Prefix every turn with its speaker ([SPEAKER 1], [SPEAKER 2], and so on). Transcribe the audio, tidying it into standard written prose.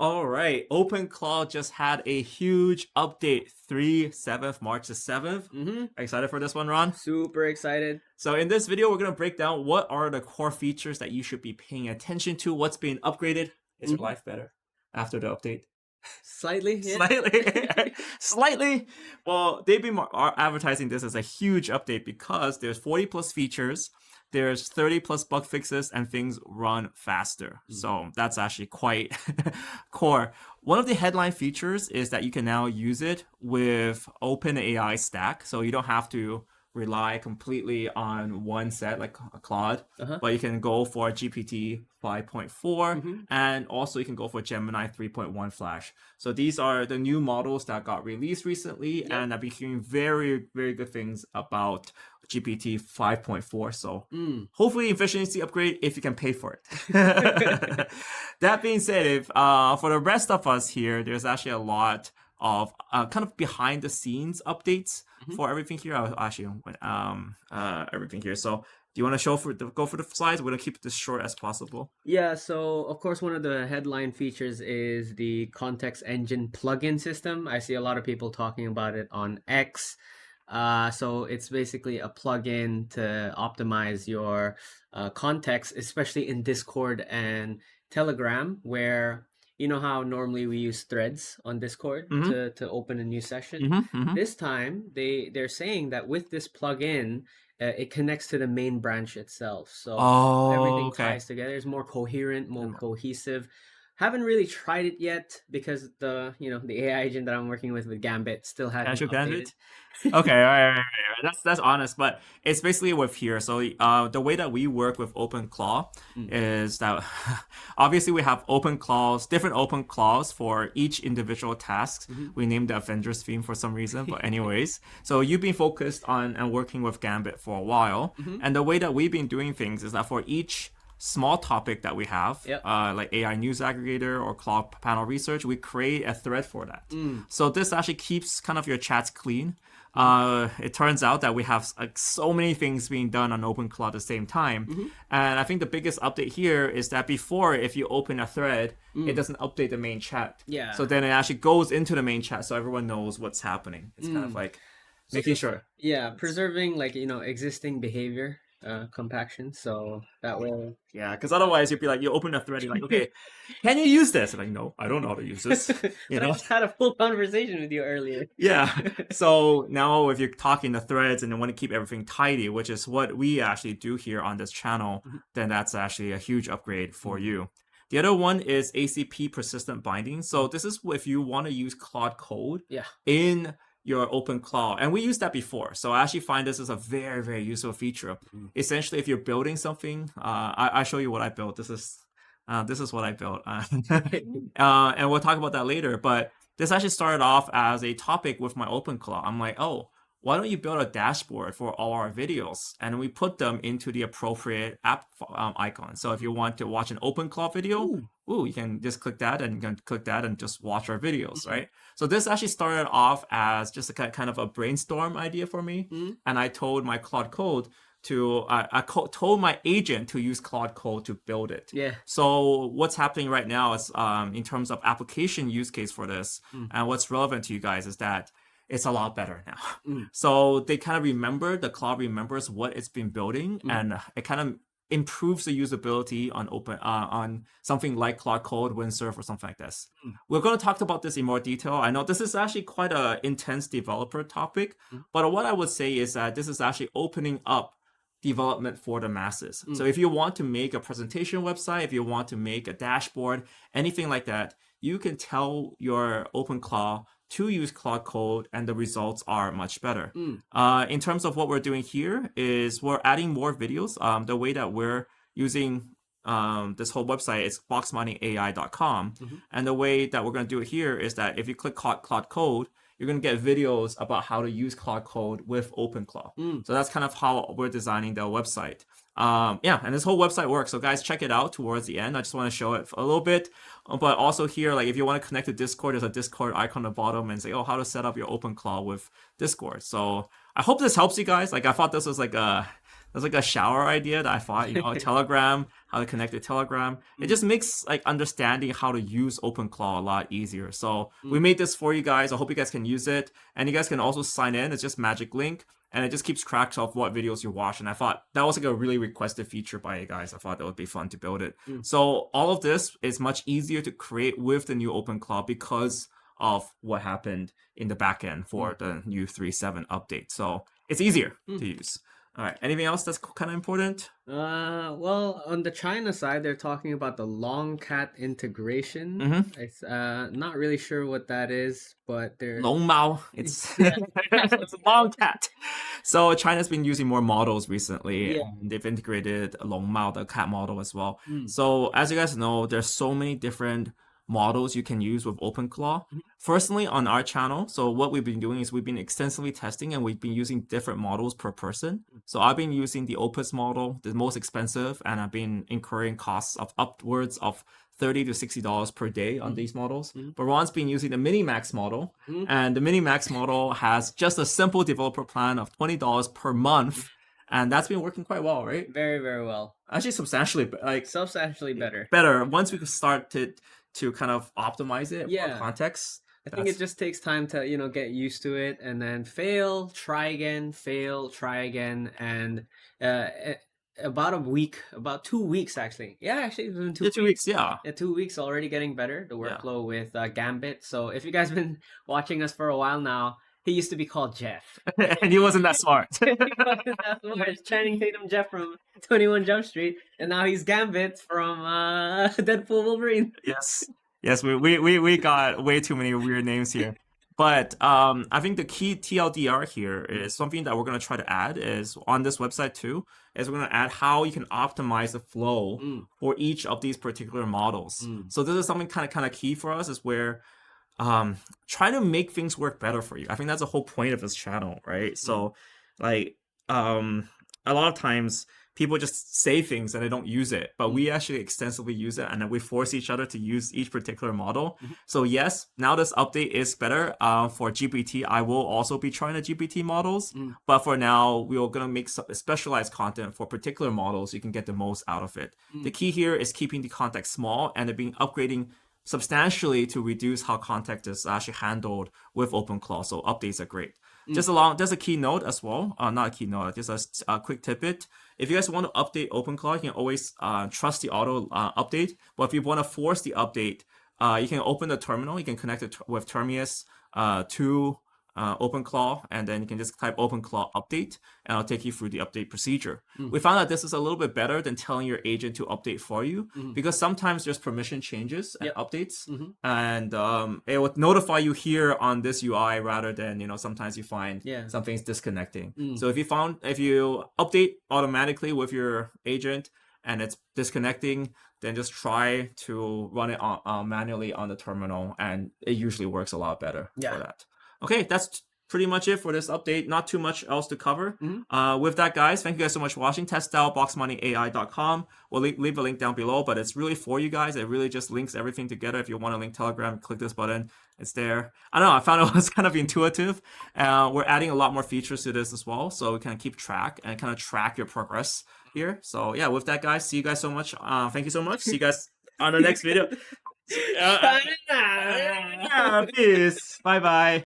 [SPEAKER 1] All right, OpenClaw just had a huge update, 7th, March the 7th. Excited for this one, Ron?
[SPEAKER 2] Super excited.
[SPEAKER 1] So in this video, we're going to break down what are the core features that you should be paying attention to, what's being upgraded. Is your life better after the update?
[SPEAKER 2] Slightly, yeah.
[SPEAKER 1] Slightly. Slightly. Well, they've been advertising this as a huge update because there's 40 plus features, there's 30 plus bug fixes, and things run faster. So that's actually quite core. One of the headline features is that you can now use it with OpenAI stack. So you don't have to rely completely on one set like Claude, but you can go for GPT 5.4 and also you can go for Gemini 3.1 Flash. So these are the new models that got released recently, and I've been hearing very, very good things about GPT 5.4. So hopefully efficiency upgrade if you can pay for it. That being said, if for the rest of us here, there's actually a lot of kind of behind the scenes updates for everything here. I'll actually everything here. So do you want to go for the slides? We're gonna keep this short as possible.
[SPEAKER 2] Yeah, so of course one of the headline features is the context engine plugin system. I see a lot of people talking about it on X. So it's basically a plugin to optimize your context, especially in Discord and Telegram, where you know how normally we use threads on Discord to open a new session. This time they're saying that with this plugin, it connects to the main branch itself. So everything ties together. It's more coherent, more cohesive. Haven't really tried it yet because the AI agent that I'm working with Gambit still hasn't updated.
[SPEAKER 1] Okay, all right. That's honest, but it's basically with here. So the way that we work with OpenClaw is that obviously we have OpenClaws, different OpenClaws for each individual tasks. We named the Avengers theme for some reason, but anyways. So you've been focused on and working with Gambit for a while, and the way that we've been doing things is that for each small topic that we have, like AI news aggregator or Claude panel research, we create a thread for that. So this actually keeps kind of your chats clean. It turns out that we have so many things being done on OpenCloud at the same time. And I think the biggest update here is that before, if you open a thread, it doesn't update the main chat. So then it actually goes into the main chat so everyone knows what's happening. It's kind of like making sure.
[SPEAKER 2] Yeah, preserving existing behavior. Compaction, so that way.
[SPEAKER 1] Yeah, because otherwise you'd be like, you open a thread, you're like, okay, can you use this? And like, no, I don't know how to use this.
[SPEAKER 2] You know, I just had a full conversation with you earlier.
[SPEAKER 1] Yeah. So now if you're talking the threads and you want to keep everything tidy, which is what we actually do here on this channel, then that's actually a huge upgrade for you. The other one is ACP persistent binding. So this is if you want to use Claude Code in your OpenClaw, and we used that before, so I actually find this is a very, very useful feature. Essentially, if you're building something, I show you what I built. This is what I built, and we'll talk about that later. But this actually started off as a topic with my OpenClaw. I'm like, oh, why don't you build a dashboard for all our videos, and we put them into the appropriate app icon. So if you want to watch an OpenClaw video, you can just click that, and you can click that and just watch our videos, right? So this actually started off as just a kind of a brainstorm idea for me, and I told my Claude Code to told my agent to use Claude Code to build it. So what's happening right now is in terms of application use case for this, and what's relevant to you guys is that it's a lot better now. So they kind of the Claude remembers what it's been building, and it kind of improves the usability on on something like Claude Code, Windsurf, or something like this. We're going to talk about this in more detail. I know this is actually quite an intense developer topic, but what I would say is that this is actually opening up development for the masses. So if you want to make a presentation website, if you want to make a dashboard, anything like that, you can tell your OpenClaw to use Claude Code, and the results are much better. In terms of what we're doing here is we're adding more videos. The way that we're using this whole website is BoxminingAI.com. And the way that we're going to do it here is that if you click Claude Code, you're going to get videos about how to use Claude Code with OpenClaw. So that's kind of how we're designing the website. And this whole website works. So guys, check it out towards the end. I just want to show it a little bit. But also here, like if you want to connect to Discord, there's a Discord icon at the bottom and say, oh, how to set up your OpenClaw with Discord. So I hope this helps you guys. Like I thought this was like a shower idea that I thought, a Telegram, how to connect to Telegram. It just makes like understanding how to use OpenClaw a lot easier. So we made this for you guys. I hope you guys can use it. And you guys can also sign in. It's just magic link. And it just keeps track of what videos you watch. And I thought that was like a really requested feature by you guys. I thought that would be fun to build it. So all of this is much easier to create with the new OpenClaw because of what happened in the backend for the new 3.7 update. So it's easier to use. All right. Anything else that's kind of important?
[SPEAKER 2] Well, on the China side, they're talking about the Longcat integration. It's not really sure what that is, but they're
[SPEAKER 1] 龙猫. It's it's a Longcat. So China's been using more models recently, and they've integrated Long Mao, the cat model, as well. So as you guys know, there's so many different models you can use with OpenClaw. Personally, on our channel, so what we've been doing is we've been extensively testing and we've been using different models per person. So I've been using the Opus model, the most expensive, and I've been incurring costs of upwards of $30 to $60 per day on these models. But Ron's been using the Minimax model, and the Minimax model has just a simple developer plan of $20 per month. And that's been working quite well, right?
[SPEAKER 2] very, very well.
[SPEAKER 1] Actually, substantially
[SPEAKER 2] Better.
[SPEAKER 1] better once we can start to kind of optimize it for context.
[SPEAKER 2] I think it just takes time to, get used to it, and then fail, try again, and about 2 weeks actually. Yeah, actually, it's been
[SPEAKER 1] 2 weeks. Yeah.
[SPEAKER 2] 2 weeks already getting better. The workflow with Gambit. So if you guys been watching us for a while now, he used to be called Jeff,
[SPEAKER 1] and he wasn't that smart.
[SPEAKER 2] Channing Tatum Jeff from 21 Jump Street, and now he's Gambit from Deadpool Wolverine.
[SPEAKER 1] Yes, we got way too many weird names here. But I think the key TLDR here is something that we're going to try to add is on this website too, is we're going to add how you can optimize the flow for each of these particular models. So this is something kind of key for us, is where try to make things work better for you. I think that's the whole point of this channel, right? So like a lot of times people just say things and they don't use it, but we actually extensively use it, and then we force each other to use each particular model. So yes, now this update is better for GPT. I will also be trying the GPT models, but for now we are going to make some specialized content for particular models. You can get the most out of it. The key here is keeping the context small and being upgrading substantially to reduce how context is actually handled with OpenClaw. So updates are great. Just a key note as well. Not a key note, just a quick tidbit. If you guys want to update OpenClaw, you can always trust the auto update. But if you want to force the update, you can open the terminal. You can connect it with Termius to OpenClaw, and then you can just type OpenClaw update, and I'll take you through the update procedure. We found that this is a little bit better than telling your agent to update for you, because sometimes there's permission changes and updates, and it would notify you here on this UI rather than sometimes you find something's disconnecting. So if you update automatically with your agent and it's disconnecting, then just try to run it manually on the terminal, and it usually works a lot better for that. Okay, that's pretty much it for this update. Not too much else to cover. With that, guys, thank you guys so much for watching. Test out BoxminingAI.com. We'll leave a link down below, but it's really for you guys. It really just links everything together. If you want to link Telegram, click this button. It's there. I don't know. I found it was kind of intuitive. We're adding a lot more features to this as well, so we can keep track and kind of track your progress here. So yeah, with that, guys, see you guys so much. Thank you so much. See you guys on the next video. Peace. Bye-bye.